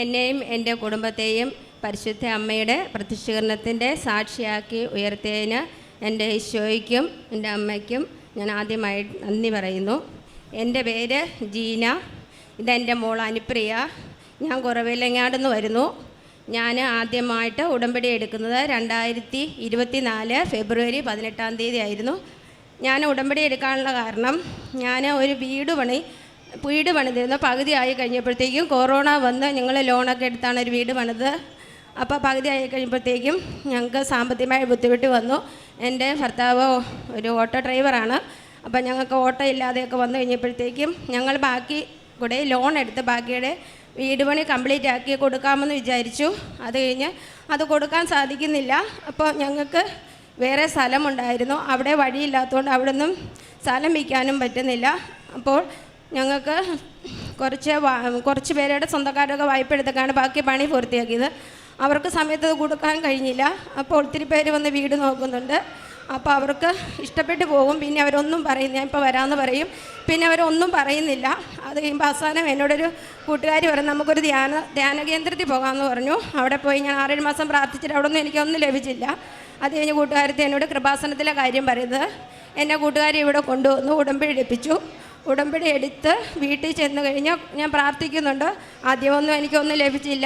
എന്നെയും എൻ്റെ കുടുംബത്തെയും പരിശുദ്ധ അമ്മയുടെ പ്രത്യക്ഷീകരണത്തിൻ്റെ സാക്ഷിയാക്കി ഉയർത്തിയതിന് എൻ്റെ ഈശോയ്ക്കും എൻ്റെ അമ്മയ്ക്കും ഞാൻ ആദ്യമായി നന്ദി പറയുന്നു. എൻ്റെ പേര് ജീന, ഇതെൻ്റെ മോൾ അനുപ്രിയ. ഞാൻ കുറവിലങ്ങാടെന്ന് വരുന്നു. ഞാൻ ആദ്യമായിട്ട് ഉടമ്പടി എടുക്കുന്നത് 2024 ഫെബ്രുവരി 18 ആയിരുന്നു. ഞാൻ ഉടമ്പടി എടുക്കാനുള്ള കാരണം, ഞാൻ ഒരു വീട് പണിതിരുന്നു. പകുതിയായി കഴിഞ്ഞപ്പോഴത്തേക്കും കൊറോണ വന്ന് ഞങ്ങൾ ലോണൊക്കെ എടുത്താണ് ഒരു വീട് പണിത്. അപ്പോൾ പകുതിയായി കഴിയുമ്പോഴത്തേക്കും ഞങ്ങൾക്ക് സാമ്പത്തികമായി ബുദ്ധിമുട്ട് വന്നു. എൻ്റെ ഭർത്താവ് ഒരു ഓട്ടോ ഡ്രൈവറാണ്. അപ്പോൾ ഞങ്ങൾക്ക് ഓട്ടോ ഇല്ലാതെയൊക്കെ വന്നു കഴിഞ്ഞപ്പോഴത്തേക്കും ഞങ്ങൾ ബാക്കി കൂടെ ലോൺ എടുത്ത് ബാക്കിയുടെ വീട് പണി കംപ്ലീറ്റ് ആക്കി കൊടുക്കാമെന്ന് വിചാരിച്ചു. അത് കഴിഞ്ഞ് അത് കൊടുക്കാൻ സാധിക്കുന്നില്ല. അപ്പോൾ ഞങ്ങൾക്ക് വേറെ സ്ഥലമുണ്ടായിരുന്നു. അവിടെ വഴിയില്ലാത്തതുകൊണ്ട് അവിടെ നിന്നും സ്ഥലം വിൽക്കാനും പറ്റുന്നില്ല. അപ്പോൾ ഞങ്ങൾക്ക് കുറച്ച് പേരുടെ സ്വന്തക്കാരൊക്കെ വായ്പ എടുത്തൊക്കെയാണ് ബാക്കി പണി പൂർത്തിയാക്കിയത്. അവർക്ക് സമയത്ത് കൊടുക്കാൻ കഴിഞ്ഞില്ല. അപ്പോൾ ഒത്തിരി പേര് വന്ന് വീട് നോക്കുന്നുണ്ട്. അപ്പോൾ അവർക്ക് ഇഷ്ടപ്പെട്ട് പോകും. പിന്നെ അവരൊന്നും പറയുന്നില്ല. ഞാൻ ഇപ്പോൾ വരാമെന്ന് പറയും, പിന്നെ അവരൊന്നും പറയുന്നില്ല. അത് കഴിയുമ്പോൾ അവസാനം എന്നോടൊരു കൂട്ടുകാരി പറഞ്ഞു, നമുക്കൊരു ധ്യാന കേന്ദ്രത്തിൽ പോകാമെന്ന് പറഞ്ഞു. അവിടെ പോയി ഞാൻ 6-7 മാസം പ്രാർത്ഥിച്ചിട്ട് അവിടെ ഒന്നും എനിക്കൊന്നും ലഭിച്ചില്ല. അത് കഴിഞ്ഞ് കൂട്ടുകാരത്തി എന്നോട് കൃപാസനത്തിലെ കാര്യം പറയുന്നത്. എന്നെ കൂട്ടുകാരി ഇവിടെ കൊണ്ടുവന്നു ഉടമ്പടി എടുപ്പിച്ചു. ഉടമ്പടി എടുത്ത് വീട്ടിൽ ചെന്ന് കഴിഞ്ഞ് ഞാൻ പ്രാർത്ഥിക്കുന്നുണ്ട്. ആദ്യമൊന്നും എനിക്കൊന്നും ലഭിച്ചില്ല.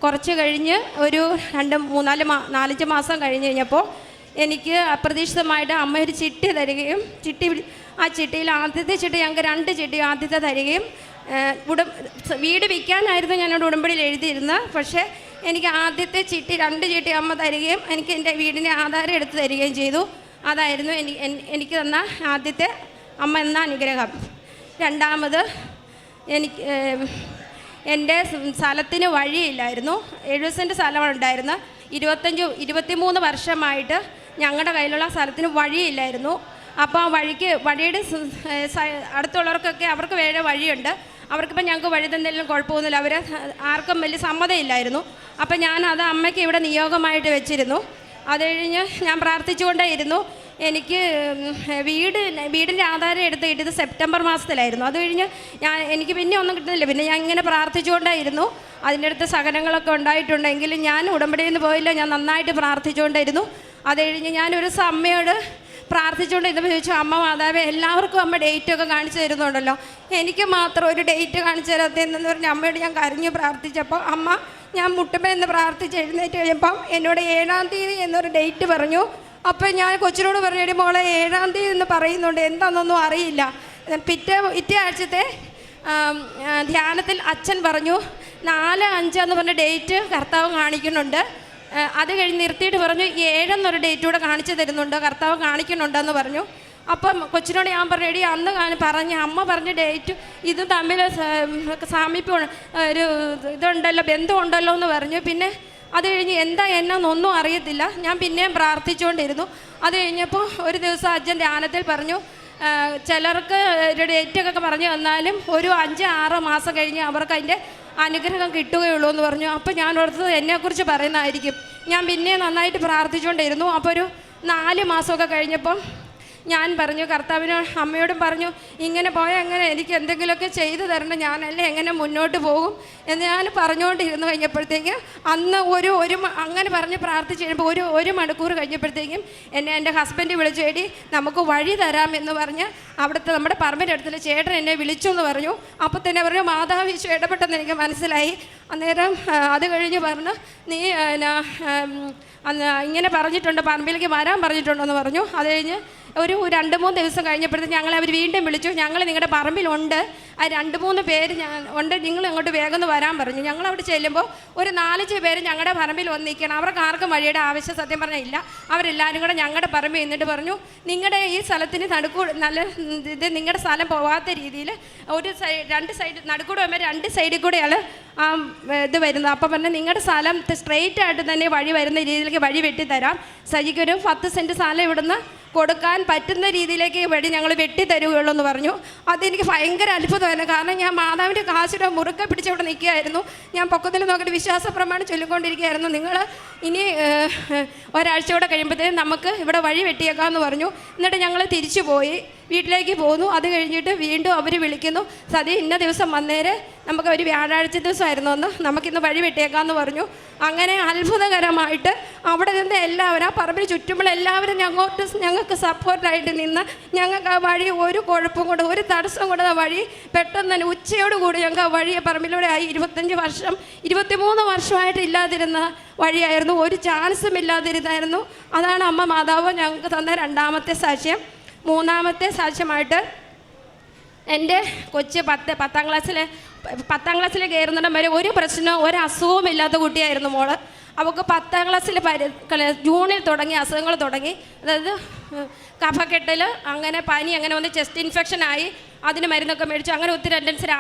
കുറച്ച് കഴിഞ്ഞ് ഒരു 2-3-4-5 മാസം കഴിഞ്ഞ് കഴിഞ്ഞപ്പോൾ എനിക്ക് അപ്രതീക്ഷിതമായിട്ട് അമ്മ ഒരു ചിട്ടി തരികയും ആ ചിട്ടിയിൽ ആദ്യത്തെ ചിട്ടി ഞങ്ങൾക്ക് 2 ചിട്ടി ആദ്യത്തെ തരികയും വീട് വിൽക്കാനായിരുന്നു ഞാനോട് ഉടമ്പടിയിൽ എഴുതിയിരുന്നത്. പക്ഷേ എനിക്ക് ആദ്യത്തെ ചിട്ടി 2 ചിട്ടി അമ്മ തരികയും എനിക്ക് എൻ്റെ വീടിൻ്റെ ആധാരം എടുത്ത് തരികയും ചെയ്തു. അതായിരുന്നു എനിക്ക് തന്ന ആദ്യത്തെ അമ്മ എന്ന അനുഗ്രഹം. രണ്ടാമത് എൻ്റെ സ്ഥലത്തിന് വഴിയില്ലായിരുന്നു. 70 സെൻറ്റ് സ്ഥലമാണ് ഉണ്ടായിരുന്നത്. 23 വർഷമായിട്ട് ഞങ്ങളുടെ കയ്യിലുള്ള സ്ഥലത്തിന് വഴിയില്ലായിരുന്നു. അപ്പോൾ ആ വഴിയുടെ അടുത്തുള്ളവർക്കൊക്കെ അവർക്ക് വേറെ വഴിയുണ്ട്. അവർക്കിപ്പോൾ ഞങ്ങൾക്ക് വഴി തന്നെങ്കിലും കുഴപ്പമൊന്നുമില്ല. അവർ ആർക്കും വലിയ സമ്മതമില്ലായിരുന്നു. അപ്പോൾ ഞാനത് അമ്മയ്ക്ക് ഇവിടെ നിയോഗമായിട്ട് വെച്ചിരുന്നു. അത് കഴിഞ്ഞ് ഞാൻ പ്രാർത്ഥിച്ചുകൊണ്ടേയിരുന്നു. എനിക്ക് വീടിൻ്റെ ആധാരം എടുത്ത് കിട്ടിയത് സെപ്റ്റംബർ മാസത്തിലായിരുന്നു. അത് കഴിഞ്ഞ് എനിക്ക് പിന്നെ ഒന്നും കിട്ടുന്നില്ല. പിന്നെ ഞാൻ ഇങ്ങനെ പ്രാർത്ഥിച്ചുകൊണ്ടായിരുന്നു. അതിൻ്റെ അടുത്ത് സഹനങ്ങളൊക്കെ ഉണ്ടായിട്ടുണ്ടെങ്കിലും ഞാൻ ഉടമ്പടിയിൽ നിന്ന് പോയില്ല. ഞാൻ നന്നായിട്ട് പ്രാർത്ഥിച്ചുകൊണ്ടായിരുന്നു. അത് കഴിഞ്ഞ് ഞാനൊരു അമ്മയോട് പ്രാർത്ഥിച്ചുകൊണ്ടിരുന്നപ്പോൾ ചോദിച്ചു, അമ്മ മാതാവേ, എല്ലാവർക്കും അമ്മ ഡേറ്റൊക്കെ കാണിച്ചു തരുന്നുണ്ടല്ലോ, എനിക്ക് മാത്രം ഒരു ഡേറ്റ് കാണിച്ചു തരാത്തതെന്ന് പറഞ്ഞ് അമ്മയോട് ഞാൻ കരഞ്ഞു പ്രാർത്ഥിച്ചപ്പോൾ അമ്മ ഞാൻ മുട്ടുമെന്ന് പ്രാർത്ഥിച്ച് എഴുന്നേറ്റ് കഴിയുമ്പം എന്നോട് 7-ാം തീയതി എന്നൊരു ഡേറ്റ് പറഞ്ഞു. അപ്പം ഞാൻ കൊച്ചിനോട് പറഞ്ഞു, മോളെ 7-ാം തീയതി എന്ന് പറയുന്നുണ്ട്, എന്താണെന്നൊന്നും അറിയില്ല. പിറ്റേ ആഴ്ചത്തെ ധ്യാനത്തിൽ അച്ഛൻ പറഞ്ഞു 4-5 എന്ന് പറഞ്ഞ ഡേറ്റ് കർത്താവ് കാണിക്കുന്നുണ്ട്. അത് കഴിഞ്ഞ് നിർത്തിയിട്ട് പറഞ്ഞു 7 എന്നൊരു ഡേറ്റ് കൂടെ കാണിച്ചു തരുന്നുണ്ട്, കർത്താവ് കാണിക്കുന്നുണ്ടെന്ന് പറഞ്ഞു. അപ്പം കൊച്ചിനോട് ഞാൻ പറഞ്ഞു, എടി അന്ന് പറഞ്ഞ അമ്മ പറഞ്ഞ ഡേറ്റ് ഇത് തമ്മിൽ സാമീപ്യം ഒരു ഇതുണ്ടല്ലോ, ബന്ധമുണ്ടല്ലോ എന്ന് പറഞ്ഞു. പിന്നെ അത് കഴിഞ്ഞ് എന്താ എന്നൊന്നും അറിയത്തില്ല. ഞാൻ പിന്നെയും പ്രാർത്ഥിച്ചുകൊണ്ടിരുന്നു. അത് കഴിഞ്ഞപ്പോൾ ഒരു ദിവസം അച്ഛൻ ധ്യാനത്തിൽ പറഞ്ഞു, ചിലർക്ക് ഒരു ഡേറ്റൊക്കെ പറഞ്ഞു തന്നാലും ഒരു 5-6 മാസം കഴിഞ്ഞ് അവർക്ക് അതിൻ്റെ അനുഗ്രഹം കിട്ടുകയുള്ളൂ എന്ന് പറഞ്ഞു. അപ്പോൾ ഞാൻ ഓർത്തത് എന്നെക്കുറിച്ച് പറയുന്നതായിരിക്കും. ഞാൻ പിന്നെ നന്നായിട്ട് പ്രാർത്ഥിച്ചുകൊണ്ടിരുന്നു. അപ്പോൾ ഒരു 4 മാസമൊക്കെ കഴിഞ്ഞപ്പം ഞാൻ പറഞ്ഞു, അമ്മയോടും പറഞ്ഞു, ഇങ്ങനെ പോയാൽ എങ്ങനെ എനിക്ക് എന്തെങ്കിലുമൊക്കെ ചെയ്തു തരണം, ഞാനല്ലേ എങ്ങനെ മുന്നോട്ട് പോകും എന്ന് ഞാൻ പറഞ്ഞുകൊണ്ടിരുന്നു. കഴിഞ്ഞപ്പോഴത്തേക്കും അന്ന് അങ്ങനെ പറഞ്ഞ് പ്രാർത്ഥിച്ച് കഴിയുമ്പോൾ ഒരു മണിക്കൂർ കഴിഞ്ഞപ്പോഴത്തേക്കും എൻ്റെ ഹസ്ബൻഡ് വിളിച്ചു, എടി നമുക്ക് വഴി തരാമെന്ന് പറഞ്ഞ് അവിടുത്തെ നമ്മുടെ പറമ്പിൻ്റെ അടുത്തുള്ള ചേട്ടൻ എന്നെ വിളിച്ചു എന്ന് പറഞ്ഞു. അപ്പോൾ തന്നെ പറഞ്ഞു, മാതാവ് ഈശോ ഇടപെട്ടെന്ന് എനിക്ക് മനസ്സിലായി. അന്നേരം അത് കഴിഞ്ഞ് പറഞ്ഞു, നീ ഇങ്ങനെ പറഞ്ഞിട്ടുണ്ട്, പറമ്പിലേക്ക് വരാൻ പറഞ്ഞിട്ടുണ്ടെന്ന് പറഞ്ഞു. അത് കഴിഞ്ഞ് ഒരു 2-3 ദിവസം കഴിഞ്ഞപ്പോഴത്തേക്ക് അവർ വീണ്ടും വിളിച്ചു, ഞങ്ങൾ നിങ്ങളുടെ പറമ്പിലുണ്ട്, ആ 2-3 പേര് ഉണ്ട്, നിങ്ങൾ അങ്ങോട്ട് വേഗം വരാൻ പറഞ്ഞു. ഞങ്ങളവിടെ ചെല്ലുമ്പോൾ ഒരു 4-5 പേര് ഞങ്ങളുടെ പറമ്പിൽ വന്ന് നിൽക്കണം. അവർക്ക് ആർക്കും വഴിയുടെ ആവശ്യം സത്യം പറഞ്ഞാൽ ഇല്ല. അവരെല്ലാവരും കൂടെ ഞങ്ങളുടെ പറമ്പിൽ നിന്നിട്ട് പറഞ്ഞു, നിങ്ങളുടെ ഈ സ്ഥലത്തിന് നിങ്ങളുടെ സ്ഥലം പോകാത്ത രീതിയിൽ ഒരു 2 സൈഡ് നടുക്കൂടെ വരുമ്പോൾ 2 സൈഡിൽ കൂടെയാണ് ഇത് വരുന്നത്. അപ്പം പറഞ്ഞാൽ നിങ്ങളുടെ സ്ഥലം സ്ട്രെയിറ്റ് ആയിട്ട് തന്നെ വഴി വരുന്ന രീതിയിലേക്ക് വഴി വെട്ടിത്തരാം, സജിക്കൊരു 10 സെൻറ്റ് സ്ഥലം ഇവിടുന്ന് കൊടുക്കാൻ പറ്റുന്ന രീതിയിലേക്ക് വഴി ഞങ്ങൾ വെട്ടിത്തരുകയുള്ളൂ എന്ന് പറഞ്ഞു. അതെനിക്ക് ഭയങ്കര അത്ഭുതമായിരുന്നു. കാരണം ഞാൻ മാതാവിൻ്റെ കാശിടെ മുറുക്കെ പിടിച്ചവിടെ നിൽക്കുകയായിരുന്നു. ഞാൻ പൊക്കത്തിൽ നോക്കിയിട്ട് വിശ്വാസ പ്രമാണം ചൊല്ലിക്കൊണ്ടിരിക്കുകയായിരുന്നു. നിങ്ങൾ ഇനി ഒരാഴ്ച കൂടെ കഴിയുമ്പോഴത്തേക്കും നമുക്ക് ഇവിടെ വഴി വെട്ടിയേക്കാമെന്ന് പറഞ്ഞു. എന്നിട്ട് ഞങ്ങൾ തിരിച്ചു പോയി. വീട്ടിലേക്ക് പോന്നു. അത് കഴിഞ്ഞിട്ട് വീണ്ടും അവർ വിളിക്കുന്നു, സതി ഇന്ന ദിവസം വന്നേരെ, നമുക്ക് ഒരു വ്യാഴാഴ്ച ദിവസമായിരുന്നു ഒന്ന്, നമുക്കിന്ന് വഴി വെട്ടിയേക്കാമെന്ന് പറഞ്ഞു. അങ്ങനെ അത്ഭുതകരമായിട്ട് അവിടെ നിന്ന് എല്ലാവരും, ആ പറമ്പിൽ ചുറ്റുമ്പോൾ എല്ലാവരും ഞങ്ങൾക്ക് സപ്പോർട്ടായിട്ട് നിന്ന് ഞങ്ങൾക്ക് ആ വഴി ഒരു കുഴപ്പം കൊണ്ട്, ഒരു തടസ്സം കൊണ്ട് ആ വഴി പെട്ടെന്ന് തന്നെ ഉച്ചയോടുകൂടി ഞങ്ങൾക്ക് ആ വഴി പറമ്പിലൂടെ ആയി. 23 വർഷമായിട്ട് ഇല്ലാതിരുന്ന വഴിയായിരുന്നു, ഒരു ചാൻസും ഇല്ലാതിരുന്നായിരുന്നു. അതാണ് അമ്മ മാതാവ് ഞങ്ങൾക്ക് തന്ന രണ്ടാമത്തെ സാക്ഷ്യം. മൂന്നാമത്തെ സാക്ഷ്യമായിട്ട് എൻ്റെ കൊച്ച് പത്താം ക്ലാസ്സിൽ കയറുന്നിടം വരെ ഒരു പ്രശ്നവും ഒരു അസുഖവും ഇല്ലാത്ത കുട്ടിയായിരുന്നു മോള്. അവൾക്ക് 10ാം ക്ലാസ്സിൽ ജൂണിൽ തുടങ്ങി അസുഖങ്ങൾ തുടങ്ങി. അതായത് കഫക്കെട്ടൽ, അങ്ങനെ പനി, അങ്ങനെ വന്ന് ചെസ്റ്റ് ഇൻഫെക്ഷനായി. അതിന് മരുന്നൊക്കെ മേടിച്ചു. അങ്ങനെ ഒത്തിരി ടെൻഡൻസി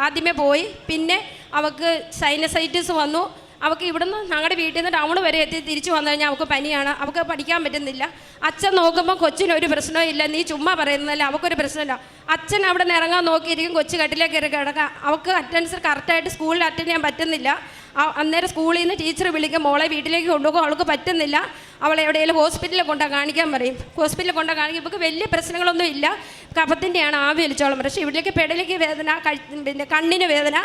ആദ്യമേ പോയി. പിന്നെ അവൾക്ക് സൈനസൈറ്റിസ് വന്നു. അവൾക്ക് ഇവിടുന്ന് ഞങ്ങളുടെ വീട്ടിൽ നിന്ന് ടൗൺ വരെ എത്തി തിരിച്ചു വന്നു കഴിഞ്ഞാൽ അവൾക്ക് പനിയാണ്. അവൾക്ക് പഠിക്കാൻ പറ്റുന്നില്ല. അച്ഛൻ നോക്കുമ്പോൾ കൊച്ചിനൊരു പ്രശ്നവും ഇല്ല, നീ ചുമ്മാ പറയുന്നതല്ല, അവൾക്കൊരു പ്രശ്നമില്ല. അച്ഛൻ അവിടെ നിന്ന് ഇറങ്ങാൻ നോക്കിയിരിക്കും, കൊച്ചു കട്ടിലേക്ക് കയറി കിടക്കാം. അവൾക്ക് അറ്റൻഡൻസ് കറക്റ്റായിട്ട് സ്കൂളിൽ അറ്റൻഡ് ചെയ്യാൻ പറ്റുന്നില്ല. അന്നേരം സ്കൂളിൽ നിന്ന് ടീച്ചർ വിളിക്കും, മോളെ വീട്ടിലേക്ക് കൊണ്ടുപോകും, അവൾക്ക് പറ്റുന്നില്ല, അവളെ എവിടെയെങ്കിലും ഹോസ്പിറ്റലിൽ കൊണ്ടാൽ കാണിക്കാൻ പറയും. ഹോസ്പിറ്റലിൽ കൊണ്ടാൽ കാണിക്കും. ഇവൾക്ക് വലിയ പ്രശ്നങ്ങളൊന്നും ഇല്ല, കഫത്തിൻ്റെയാണ്, ആവി വലിച്ചോളം. പക്ഷേ ഇവിടേക്ക് പെടലേക്ക് വേദന, പിന്നെ കണ്ണിന് വേദന,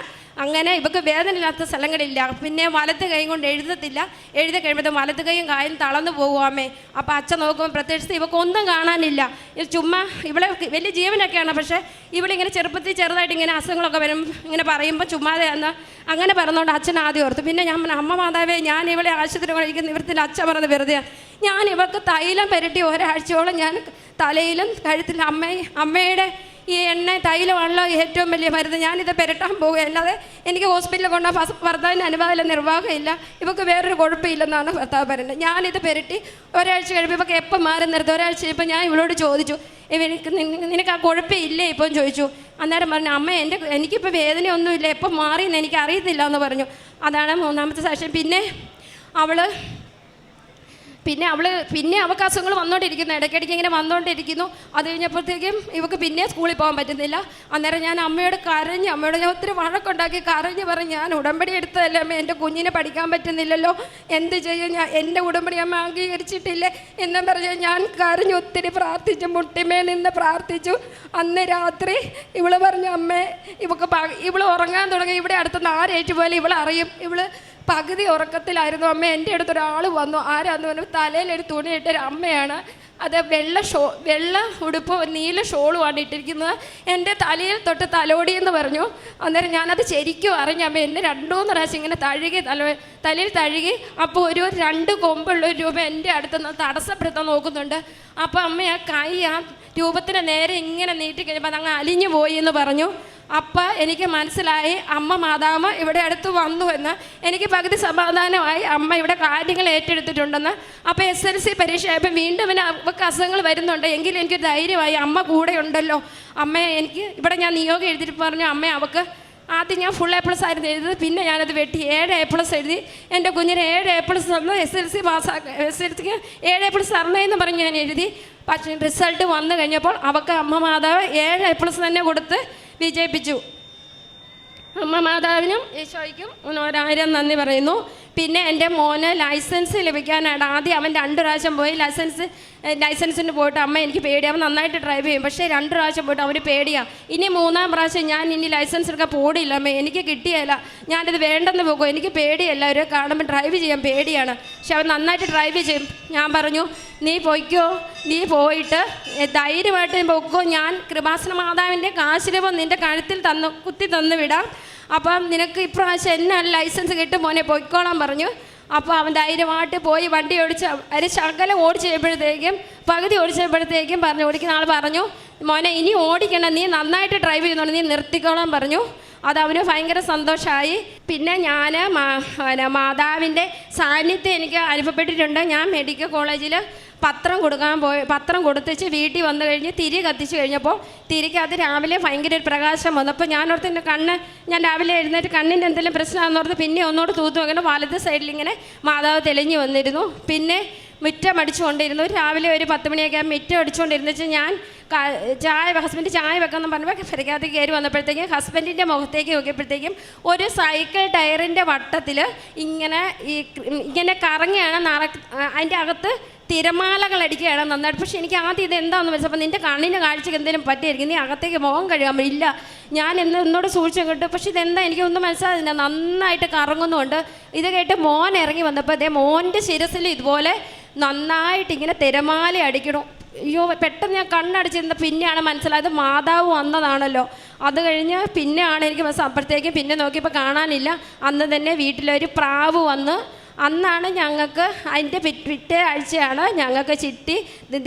അങ്ങനെ ഇവൾക്ക് വേദനയില്ലാത്ത സ്ഥലങ്ങളില്ല. പിന്നെ വലത്ത് കൈ കൊണ്ട് എഴുതി കഴിയുമ്പോഴത്തേക്കും വലത്ത് കൈയും കായും തളർന്നു പോകുമേ. അപ്പോൾ അച്ഛൻ നോക്കുമ്പോൾ പ്രത്യേകിച്ച് ഇവൾക്ക് ഒന്നും കാണാനില്ല. ചുമ്മാ ഇവളെ വലിയ ജീവനൊക്കെയാണ്, പക്ഷേ ഇവളിങ്ങനെ ചെറുപ്പത്തിൽ ചെറുതായിട്ട് ഇങ്ങനെ അസുഖങ്ങളൊക്കെ വരും, ഇങ്ങനെ പറയുമ്പോൾ ചുമ്മാതെ അങ്ങനെ പറഞ്ഞുകൊണ്ട് അച്ഛൻ ആദ്യം ഓർത്തു. പിന്നെ ഞാൻ അമ്മ മാതാവേ, ഞാൻ ഇവളെ ആശുപത്രി കഴിക്കുന്ന നിവൃത്തിയിൽ അച്ഛൻ പറഞ്ഞത് വെറുതെ. ഞാൻ ഇവൾക്ക് തൈലം പുരട്ടി ഒരാഴ്ചയോളം ഞാൻ തലയിലും കഴുത്തിലും അമ്മയുടെ ഈ എണ്ണ തൈലമാണല്ലോ ഏറ്റവും വലിയ മരുന്ന്, ഞാനിത് പുരട്ടാൻ പോകുക, അല്ലാതെ എനിക്ക് ഹോസ്പിറ്റലിൽ കൊണ്ടുപോകാൻ ഭർത്താവിന് അനുവാദമില്ല, നിർവാഹമില്ല, ഇവൾക്ക് വേറൊരു കുഴപ്പമില്ലെന്നാണ് ഭർത്താവ് പറയുന്നത്. ഞാനിത് പുരട്ടി ഒരാഴ്ച കഴിയുമ്പോൾ ഇവൾക്ക് എപ്പം മാറി നിർത്തും. ഒരാഴ്ച കഴിയുമ്പോൾ ഞാൻ ഇവളോട് ചോദിച്ചു, നിനക്ക് ആ കുഴപ്പമില്ലേ ഇപ്പം ചോദിച്ചു. അന്നേരം പറഞ്ഞു, അമ്മ എനിക്കിപ്പോൾ വേദനയൊന്നുമില്ല, എപ്പം മാറിയെന്ന് എനിക്ക് അറിയത്തില്ല എന്ന് പറഞ്ഞു. അതാണ് മൂന്നാമത്തെ സാക്ഷ്യം. പിന്നെ അവൾക്ക് അസുഖങ്ങൾ വന്നുകൊണ്ടിരിക്കുന്നു, ഇടയ്ക്കിടയ്ക്ക് ഇങ്ങനെ വന്നുകൊണ്ടിരിക്കുന്നു. അത് കഴിഞ്ഞപ്പോഴത്തേക്കും ഇവൾക്ക് പിന്നെ സ്കൂളിൽ പോകാൻ പറ്റുന്നില്ല. അന്നേരം ഞാൻ അമ്മയോട് ഞാൻ ഒത്തിരി വഴക്കുണ്ടാക്കി കരഞ്ഞ് പറഞ്ഞ്, ഞാൻ ഉടമ്പടി എടുത്തതല്ലേ അമ്മ, എൻ്റെ കുഞ്ഞിനെ പഠിക്കാൻ പറ്റുന്നില്ലല്ലോ, എന്ത് ചെയ്യും, എൻ്റെ ഉടമ്പടി അമ്മ അംഗീകരിച്ചിട്ടില്ലേ എന്നും പറഞ്ഞ് ഞാൻ കരഞ്ഞ് ഒത്തിരി പ്രാർത്ഥിച്ചു, മുട്ടിമേ നിന്ന് പ്രാർത്ഥിച്ചു. അന്ന് രാത്രി ഇവള് പറഞ്ഞു, അമ്മേ ഇവള് ഉറങ്ങാൻ തുടങ്ങി, ഇവിടെ അടുത്തുനിന്ന് ആരേറ്റ് പോലെ ഇവളറിയും. ഇവള് പകുതി ഉറക്കത്തിലായിരുന്നു. അമ്മ എൻ്റെ അടുത്തൊരാൾ വന്നു. ആരാന്ന് പറഞ്ഞു, തലയിലൊരു തുണിയിട്ടൊരു അമ്മയാണ്. അത് വെള്ള ഉടുപ്പ് നീല ഷോളുമാണ് ഇട്ടിരിക്കുന്നത്. എൻ്റെ തലയിൽ തൊട്ട് തലോടിയെന്ന് പറഞ്ഞു. അന്നേരം ഞാനത് ശരിക്കും അറിഞ്ഞ അമ്മ എന്നെ 2-3 പ്രാവശ്യം ഇങ്ങനെ തലയിൽ തഴുകി. അപ്പോൾ ഒരു 2 കൊമ്പുള്ള രൂപ എൻ്റെ അടുത്തുനിന്ന് തടസ്സപ്പെടുത്താൻ നോക്കുന്നുണ്ട്. അപ്പോൾ അമ്മ ആ കൈ ആ രൂപത്തിന് നേരെ ഇങ്ങനെ നീട്ടി കഴിയുമ്പോൾ അതങ്ങ് അലിഞ്ഞു പോയി എന്ന് പറഞ്ഞു. അപ്പം എനിക്ക് മനസ്സിലായി അമ്മ മാതാവ് ഇവിടെ അടുത്ത് വന്നു എന്ന്. എനിക്ക് പകുതി സമാധാനമായി, അമ്മ ഇവിടെ കാര്യങ്ങൾ ഏറ്റെടുത്തിട്ടുണ്ടെന്ന്. അപ്പോൾ SLC പരീക്ഷയായപ്പോൾ വീണ്ടും അവൾക്ക് അസുഖങ്ങൾ വരുന്നുണ്ട്, എങ്കിലും എനിക്ക് ധൈര്യമായി, അമ്മ കൂടെ ഉണ്ടല്ലോ. അമ്മ എനിക്ക് ഇവിടെ ഞാൻ നിയോഗം എഴുതിയിട്ട് പറഞ്ഞു, അമ്മ അവൾക്ക് ആദ്യം ഞാൻ ഫുൾ A+ ആയിരുന്നു എഴുതിയത്, പിന്നെ ഞാനത് വെട്ടി 7 A+ എഴുതി. എൻ്റെ കുഞ്ഞിന് 7 A+ തന്നു. SLC SLCക്ക് 7 A+ തരണേന്ന് പറഞ്ഞ് ഞാൻ എഴുതി. പക്ഷേ റിസൾട്ട് വന്നു കഴിഞ്ഞപ്പോൾ അവൾക്ക് അമ്മ മാതാവ് 7 A+ തന്നെ കൊടുത്ത് വിജയിപ്പിച്ചു. അമ്മ മാതാവിനും ഈശോയ്ക്കും 1000 നന്ദി പറയുന്നു. പിന്നെ എൻ്റെ മോന് ലൈസൻസ് ലഭിക്കാനായിട്ട് ആദ്യം അവൻ 2 പ്രാവശ്യം പോയി ലൈസൻസിന് പോയിട്ട്, അമ്മ എനിക്ക് പേടി, അവൻ നന്നായിട്ട് ഡ്രൈവ് ചെയ്യും, പക്ഷേ 2 പ്രാവശ്യം പോയിട്ട് അവന് പേടിയാണ്. ഇനി 3-ാം പ്രാവശ്യം ഞാൻ ഇനി ലൈസൻസ് എടുക്കാൻ പോടില്ല അമ്മ, എനിക്ക് കിട്ടിയല്ല, ഞാനിത് വേണ്ടെന്ന് പോകും, എനിക്ക് പേടിയല്ല, അവരെ കാണുമ്പോൾ ഡ്രൈവ് ചെയ്യാൻ പേടിയാണ്. പക്ഷെ അവൻ നന്നായിട്ട് ഡ്രൈവ് ചെയ്യും. ഞാൻ പറഞ്ഞു, നീ പോയിക്കോ, നീ പോയിട്ട് ധൈര്യമായിട്ട് പോയിക്കോ, ഞാൻ കൃപാസന മാതാവിൻ്റെ കാശിരൂപം നിൻ്റെ കഴുത്തിൽ കുത്തി തന്നു വിടാം, അപ്പം നിനക്ക് ഇപ്രാവശ്യം എന്നാ ലൈസൻസ് കിട്ടും മോനെ, പോയിക്കോളാൻ പറഞ്ഞു. അപ്പോൾ അവൻ ധൈര്യമായിട്ട് പോയി വണ്ടി ഓടിച്ച് ശകലം പകുതി ഓടിച്ചപ്പോഴത്തേക്കും ഓടിക്കുന്ന ആൾ പറഞ്ഞു, മോനെ ഇനി ഓടിക്കണം, നീ നന്നായിട്ട് ഡ്രൈവ് ചെയ്യുന്നുണ്ട്, നീ നിർത്തിക്കോളാൻ പറഞ്ഞു. അതവന് ഭയങ്കര സന്തോഷമായി. പിന്നെ ഞാൻ മാതാവിൻ്റെ സാന്നിധ്യം എനിക്ക് അനുഭവപ്പെട്ടിട്ടുണ്ട്. ഞാൻ മെഡിക്കൽ കോളേജിൽ പത്രം കൊടുത്തിച്ച് വീട്ടിൽ വന്നു കഴിഞ്ഞ് തിരി കത്തിച്ച് കഴിഞ്ഞപ്പോൾ തിരിക്കകത്ത് രാവിലെ ഭയങ്കര ഒരു പ്രകാശം വന്നു. അപ്പോൾ ഞാനോർത്ത് എൻ്റെ ഞാൻ രാവിലെ എഴുന്നേറ്റ് കണ്ണിൻ്റെ എന്തെങ്കിലും പ്രശ്നമാണെന്നോർത്ത് പിന്നെ ഒന്നുകൂടെ തൂത്ത് നോക്കണം, വലത് സൈഡിലിങ്ങനെ മാതാവ് തെളിഞ്ഞു വന്നിരുന്നു. പിന്നെ മുറ്റം അടിച്ചുകൊണ്ടിരുന്നു. രാവിലെ ഒരു 10 മണിയൊക്കെ മുറ്റം അടിച്ചുകൊണ്ടിരുന്നു വെച്ചാൽ ഞാൻ ഹസ്ബൻഡ് ചായ വെക്കാമെന്ന് പറഞ്ഞപ്പോൾ പെരക്കകത്തേക്ക് കയറി വന്നപ്പോഴത്തേക്കും ഹസ്ബൻഡിൻ്റെ മുഖത്തേക്ക് നോക്കിയപ്പോഴത്തേക്കും ഒരു സൈക്കിൾ ടയറിൻ്റെ വട്ടത്തിൽ ഇങ്ങനെ കറങ്ങിയാണ് അതിൻ്റെ അകത്ത് തിരമാലകൾ അടിക്കുകയാണ് നന്നായിട്ട്. പക്ഷേ എനിക്ക് ആദ്യം ഇത് എന്താണെന്ന് മനസ്സിലപ്പോൾ നിൻ്റെ കണ്ണിൻ്റെ കാഴ്ചക്ക് എന്തെങ്കിലും പറ്റിയായിരിക്കും, നീ അകത്തേക്ക് മുഖം കഴുകാൻ ഇല്ല, ഞാൻ എന്നോട് സൂക്ഷിച്ചു കിട്ടും. പക്ഷേ ഇതെന്താ എനിക്കൊന്നും മനസ്സിലാകുന്നില്ല, നന്നായിട്ട് കറങ്ങുന്നുണ്ട്. ഇത് കേട്ട് മോൻ ഇറങ്ങി വന്നപ്പോൾ അതേ മോൻ്റെ ശിരസിൽ ഇതുപോലെ നന്നായിട്ട് ഇങ്ങനെ തിരമാല അടിക്കണം. അയ്യോ, പെട്ടെന്ന് ഞാൻ കണ്ണടിച്ചിരുന്ന പിന്നെയാണ് മനസ്സിലായത് മാതാവ് വന്നതാണല്ലോ. അത് കഴിഞ്ഞ് പിന്നെയാണ് എനിക്ക് അപ്പോഴത്തേക്കും പിന്നെ നോക്കിയപ്പോൾ കാണാനില്ല. അന്ന് തന്നെ വീട്ടിലൊരു പ്രാവ് വന്ന് അന്നാണ് ഞങ്ങൾക്ക് അതിൻ്റെ പിറ്റേ ആഴ്ചയാണ് ഞങ്ങൾക്ക് ചിട്ടി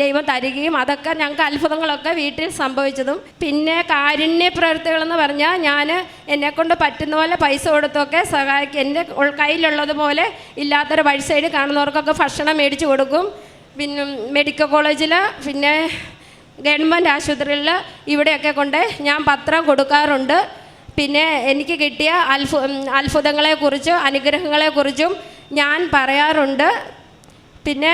ദൈവം തരികയും അതൊക്കെ ഞങ്ങൾക്ക് അത്ഭുതങ്ങളൊക്കെ വീട്ടിൽ സംഭവിച്ചതും. പിന്നെ കാരുണ്യ പ്രവൃത്തികളെന്ന് പറഞ്ഞാൽ ഞാൻ എന്നെക്കൊണ്ട് പറ്റുന്ന പോലെ പൈസ കൊടുത്തൊക്കെ സഹായിക്കും. എൻ്റെ കയ്യിലുള്ളതുപോലെ ഇല്ലാത്തൊരു വഴി സൈഡ് കാണുന്നവർക്കൊക്കെ ഭക്ഷണം മേടിച്ച് കൊടുക്കും. പിന്നെ മെഡിക്കൽ കോളേജിൽ, പിന്നെ ഗവൺമെൻറ് ആശുപത്രിയിൽ ഇവിടെയൊക്കെ കൊണ്ട് ഞാൻ പത്രം കൊടുക്കാറുണ്ട്. പിന്നെ എനിക്ക് കിട്ടിയ അത്ഭുതങ്ങളെക്കുറിച്ചും അനുഗ്രഹങ്ങളെക്കുറിച്ചും ഞാൻ പറയാറുണ്ട്. പിന്നെ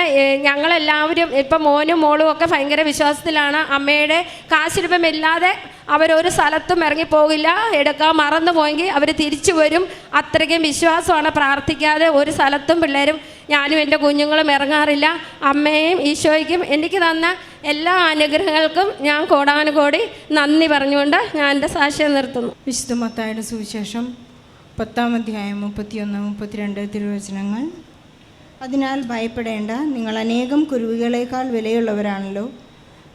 ഞങ്ങളെല്ലാവരും ഇപ്പം മോനും മോളും ഒക്കെ ഭയങ്കര വിശ്വാസത്തിലാണ്. അമ്മയുടെ കാശിരൂപമില്ലാതെ അവരൊരു സ്ഥലത്തും ഇറങ്ങിപ്പോകില്ല, എടുക്കാൻ മറന്നു പോയെങ്കിൽ അവർ തിരിച്ചു വരും. അത്രയ്ക്കും വിശ്വാസമാണ്. പ്രാർത്ഥിക്കാതെ ഒരു സ്ഥലത്തും പിള്ളേരും ഞാനും എൻ്റെ കുഞ്ഞുങ്ങളും ഇറങ്ങാറില്ല. അമ്മയും ഈശോയ്ക്കും എനിക്ക് തന്ന എല്ലാ അനുഗ്രഹങ്ങൾക്കും ഞാൻ കോടാനുകോടി നന്ദി പറഞ്ഞുകൊണ്ട് ഞാൻ എൻ്റെ സാക്ഷ്യം നിർത്തുന്നു. വിശുദ്ധ മത്തായിയുടെ സുവിശേഷം 10-ാം അധ്യായം 31-32 തിരുവചനങ്ങൾ. അതിനാൽ ഭയപ്പെടേണ്ട, നിങ്ങൾ അനേകം കുരുവികളേക്കാൾ വിലയുള്ളവരാണല്ലോ.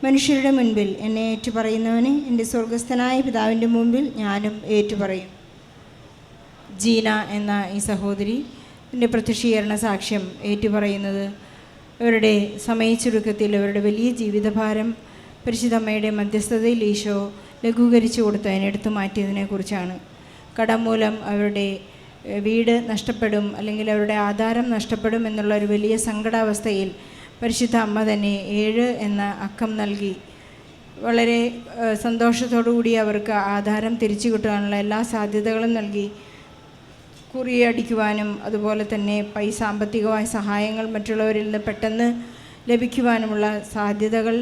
മനുഷ്യരുടെ മുൻപിൽ എന്നെ ഏറ്റുപറയുന്നവനെ എൻ്റെ സ്വർഗസ്ഥനായ പിതാവിൻ്റെ മുമ്പിൽ ഞാനും ഏറ്റുപറയും. ജീന എന്ന ഈ സഹോദരി എൻ്റെ പ്രത്യക്ഷീകരണ സാക്ഷ്യം ഏറ്റുപറയുന്നത് അവരുടെ സമയച്ചുരുക്കത്തിൽ അവരുടെ വലിയ ജീവിതഭാരം പരിശുദ്ധമ്മയുടെ മധ്യസ്ഥതയിൽ ഈശോ ലഘൂകരിച്ചു കൊടുത്തതിനെ എടുത്തു മാറ്റിയതിനെക്കുറിച്ചാണ്. കടം മൂലം അവരുടെ വീട് നഷ്ടപ്പെടും, അല്ലെങ്കിൽ അവരുടെ ആധാരം നഷ്ടപ്പെടും എന്നുള്ള ഒരു വലിയ സങ്കടാവസ്ഥയിൽ പരിശുദ്ധ അമ്മ തന്നെ 7 എന്ന അക്കം നൽകി വളരെ സന്തോഷത്തോടുകൂടി അവർക്ക് ആധാരം തിരിച്ചു കിട്ടാനുള്ള എല്ലാ സാധ്യതകളും നൽകി. കുറിയടിക്കുവാനും അതുപോലെ തന്നെ സാമ്പത്തികമായ സഹായങ്ങൾ മറ്റുള്ളവരിൽ നിന്ന് പെട്ടെന്ന് ലഭിക്കുവാനുമുള്ള സാധ്യതകൾ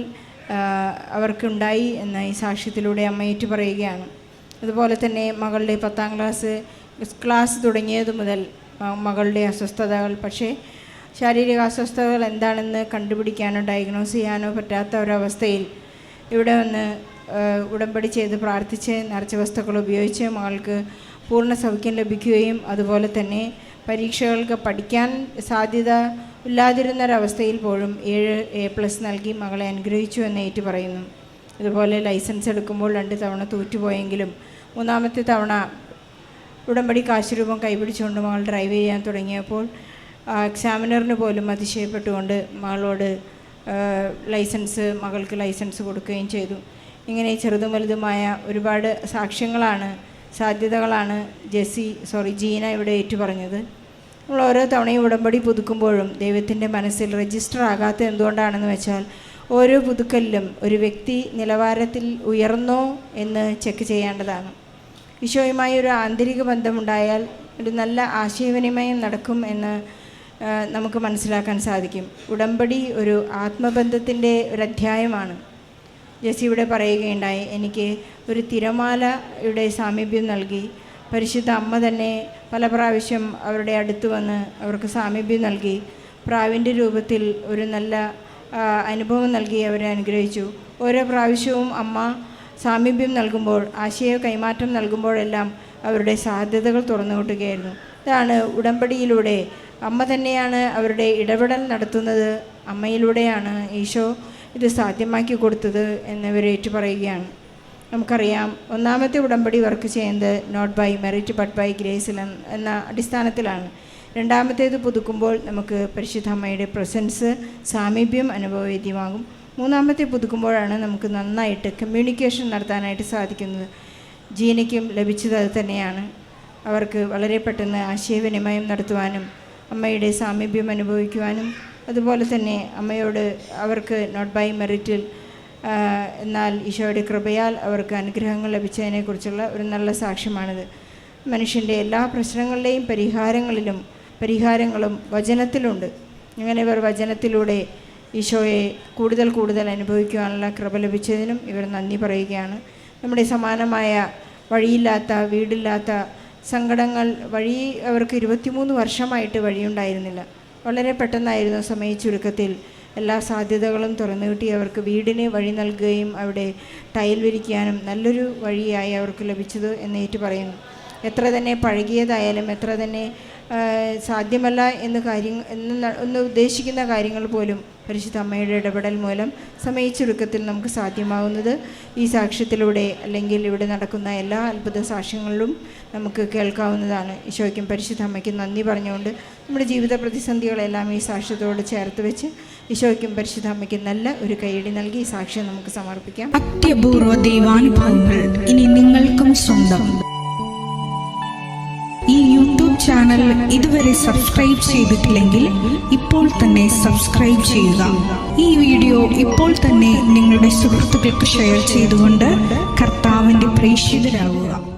അവർക്കുണ്ടായി എന്ന ഈ സാക്ഷ്യത്തിലൂടെ അമ്മ ഏറ്റു പറയുകയാണ്. അതുപോലെ തന്നെ മകളുടെ 10-ാം ക്ലാസ് തുടങ്ങിയത് മുതൽ മകളുടെ അസ്വസ്ഥതകൾ, പക്ഷേ ശാരീരിക അസ്വസ്ഥതകൾ എന്താണെന്ന് കണ്ടുപിടിക്കാനോ ഡയഗ്നോസ് ചെയ്യാനോ പറ്റാത്ത ഒരവസ്ഥയിൽ ഇവിടെ വന്ന് ഉടമ്പടി ചെയ്ത് പ്രാർത്ഥിച്ച് നിറച്ച വസ്തുക്കൾ ഉപയോഗിച്ച് മകൾക്ക് പൂർണ്ണ സൗഖ്യം ലഭിക്കുകയും അതുപോലെ തന്നെ പരീക്ഷകൾക്ക് പഠിക്കാൻ സാധ്യത ഇല്ലാതിരുന്നൊരവസ്ഥയിൽ പോലും 7A+ നൽകി മകളെ അനുഗ്രഹിച്ചു എന്ന് ഏറ്റു പറയുന്നു. അതുപോലെ ലൈസൻസ് എടുക്കുമ്പോൾ 2 തവണ തോറ്റുപോയെങ്കിലും 3-ാമത്തെ തവണ ഉടമ്പടി കാശുരൂപം കൈപിടിച്ചുകൊണ്ട് മകൾ ഡ്രൈവ് ചെയ്യാൻ തുടങ്ങിയപ്പോൾ എക്സാമിനറിന് പോലും അതിശയപ്പെട്ടുകൊണ്ട് മകളോട് മകൾക്ക് ലൈസൻസ് കൊടുക്കുകയും ചെയ്തു. ഇങ്ങനെ ചെറുതും വലുതുമായ ഒരുപാട് സാധ്യതകളാണ് ജീന ഇവിടെ ഏറ്റുപറഞ്ഞത്. നമ്മൾ ഓരോ തവണയും ഉടമ്പടി പുതുക്കുമ്പോഴും ദൈവത്തിൻ്റെ മനസ്സിൽ രജിസ്റ്റർ ആകാത്ത എന്തുകൊണ്ടാണെന്ന് വെച്ചാൽ ഓരോ പുതുക്കലിലും ഒരു വ്യക്തി നിലവാരത്തിൽ ഉയർന്നോ എന്ന് ചെക്ക് ചെയ്യേണ്ടതാണ്. ഈശോയുമായി ഒരു ആന്തരിക ബന്ധമുണ്ടായാൽ ഒരു നല്ല ആശയവിനിമയം നടക്കും എന്ന് നമുക്ക് മനസ്സിലാക്കാൻ സാധിക്കും. ഉടമ്പടി ഒരു ആത്മബന്ധത്തിൻ്റെ ഒരു അധ്യായമാണ്. ജെസ്സി ഇവിടെ പറയുകയുണ്ടായി, എനിക്ക് ഒരു തിരമാലയുടെ സാമീപ്യം നൽകി പരിശുദ്ധ അമ്മ തന്നെ പല പ്രാവശ്യം അവരുടെ അടുത്ത് വന്ന് അവർക്ക് സാമീപ്യം നൽകി പ്രാവിൻ്റെ രൂപത്തിൽ ഒരു നല്ല അനുഭവം നൽകി അവരെ അനുഗ്രഹിച്ചു. ഓരോ പ്രാവശ്യവും അമ്മ സാമീപ്യം നൽകുമ്പോൾ, ആശയ കൈമാറ്റം നൽകുമ്പോഴെല്ലാം അവരുടെ സാധ്യതകൾ തുറന്നു കിട്ടുകയായിരുന്നു. ഇതാണ് ഉടമ്പടിയിലൂടെ അമ്മ തന്നെയാണ് അവരുടെ ഇടപെടൽ നടത്തുന്നത്. അമ്മയിലൂടെയാണ് ഈശോ ഇത് സാധ്യമാക്കി കൊടുത്തത് എന്നിവർ ഏറ്റുപറയുകയാണ്. നമുക്കറിയാം, 1-ാമത്തെ ഉടമ്പടി വർക്ക് ചെയ്യുന്നത് not by merit but by grace എന്ന അടിസ്ഥാനത്തിലാണ്. 2-ാമത്തേത് പുതുക്കുമ്പോൾ നമുക്ക് പരിശുദ്ധ അമ്മയുടെ പ്രസൻസ് സാമീപ്യം അനുഭവവേദ്യമാകും. 3-ാമത്തെ പുതുക്കുമ്പോഴാണ് നമുക്ക് നന്നായിട്ട് കമ്മ്യൂണിക്കേഷൻ നടത്താനായിട്ട് സാധിക്കുന്നത്. ജീനയ്ക്കും ലഭിച്ചത് അത് തന്നെയാണ്. അവർക്ക് വളരെ പെട്ടെന്ന് ആശയവിനിമയം നടത്തുവാനും അമ്മയുടെ സാമീപ്യം അനുഭവിക്കുവാനും അതുപോലെ തന്നെ അമ്മയോട് അവർക്ക് നോട്ട് ബൈ മെറിറ്റിൽ എന്നാൽ ഈശോയുടെ കൃപയാൽ അവർക്ക് അനുഗ്രഹങ്ങൾ ലഭിച്ചതിനെക്കുറിച്ചുള്ള ഒരു നല്ല സാക്ഷ്യമാണിത്. മനുഷ്യൻ്റെ എല്ലാ പ്രശ്നങ്ങളുടെയും പരിഹാരങ്ങളും വചനത്തിലുണ്ട്. അങ്ങനെ ഇവർ വചനത്തിലൂടെ ഈശോയെ കൂടുതൽ കൂടുതൽ അനുഭവിക്കുവാനുള്ള കൃപ ലഭിച്ചതിനും ഇവർ നന്ദി പറയുകയാണ്. നമ്മുടെ സമാനമായ വഴിയില്ലാത്ത, വീടില്ലാത്ത സങ്കടങ്ങൾ, വഴി അവർക്ക് 23 വർഷമായിട്ട് വഴിയുണ്ടായിരുന്നില്ല. വളരെ പെട്ടെന്നായിരുന്നു സമയ ചുരുക്കത്തിൽ എല്ലാ സാധ്യതകളും തുറന്നു കിട്ടി അവർക്ക് വീടിന് വഴി നൽകുകയും അവിടെ ടൈൽ വിരിക്കാനും നല്ലൊരു വഴിയായി അവർക്ക് ലഭിച്ചത് എന്നേറ്റു പറയുന്നു. എത്ര തന്നെ പഴകിയതായാലും, എത്ര തന്നെ സാധ്യമല്ല എന്ന് ഉദ്ദേശിക്കുന്ന കാര്യങ്ങൾ പോലും പരിശുദ്ധ അമ്മയുടെ ഇടപെടൽ മൂലം സമയ ചുരുക്കത്തിൽ നമുക്ക് സാധ്യമാകുന്നത് ഈ സാക്ഷ്യത്തിലൂടെ, അല്ലെങ്കിൽ ഇവിടെ നടക്കുന്ന എല്ലാ അത്ഭുത സാക്ഷ്യങ്ങളിലും നമുക്ക് കേൾക്കാവുന്നതാണ്. ഈശോയ്ക്കും പരിശുദ്ധ അമ്മയ്ക്കും നന്ദി പറഞ്ഞുകൊണ്ട് നമ്മുടെ ജീവിത പ്രതിസന്ധികളെല്ലാം ഈ സാക്ഷ്യത്തോട് ചേർത്ത് വെച്ച് ഈശോയ്ക്കും പരിശുദ്ധ അമ്മയ്ക്കും നല്ല ഒരു കൈയടി നൽകി ഈ സാക്ഷ്യം നമുക്ക് സമർപ്പിക്കാം. അത്യപൂർവ ദൈവാനുഭവങ്ങൾ ഇനി നിങ്ങൾക്കും സ്വന്തം. ഈ യൂട്യൂബ് ചാനൽ ഇതുവരെ സബ്സ്ക്രൈബ് ചെയ്തിട്ടില്ലെങ്കിൽ ഇപ്പോൾ തന്നെ സബ്സ്ക്രൈബ് ചെയ്യുക. ഈ വീഡിയോ ഇപ്പോൾ തന്നെ നിങ്ങളുടെ സുഹൃത്തുക്കൾക്ക് ഷെയർ ചെയ്തുകൊണ്ട് കർത്താവിൻ്റെ പ്രേക്ഷിതരാകുക.